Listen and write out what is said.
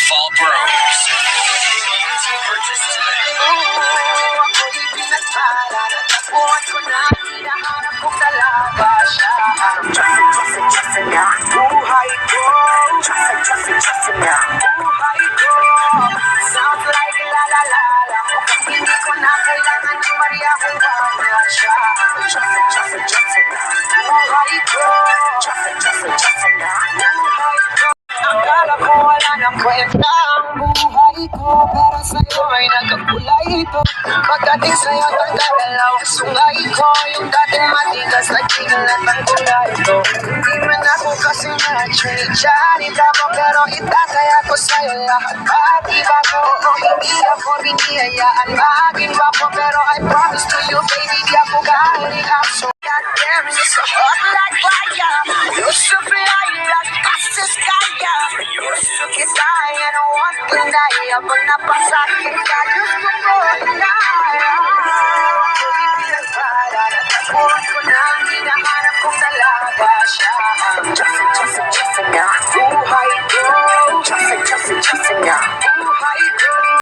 Waterfall Bros. Purchase today. Ako'y pinagpala, natagpuan ko na hinahanap kong dalaga siya. Diyos niya, buhay ko. Diyos niya, buhay ko. Sounds like la la la la. Mukhang hindi ko na kailangan ng Maria kung wala siya. Diyos niya, buhay ko. Diyos niya, buhay ko. Akala ko wala nang kwenta ang buhay ko, pero sa'yo ay nagkakulay ito. Pagdating sa'yo, tagdadalawang sungay ko. Yung dating matigas, nagtigilat ang kulay ito. Hindi man ako kasi na-chini-chani mo, pero itataya ko sa'yo lahat. Pati bago, hindi ako biniyayaan maging bago, pero I promise to you, baby, di ako galing aso. God damn, you're so hot like fire. You're so fly like fast as kaya. You're so kitay and one thing na iyabang napasakit ka. Diyos ko po, inaya.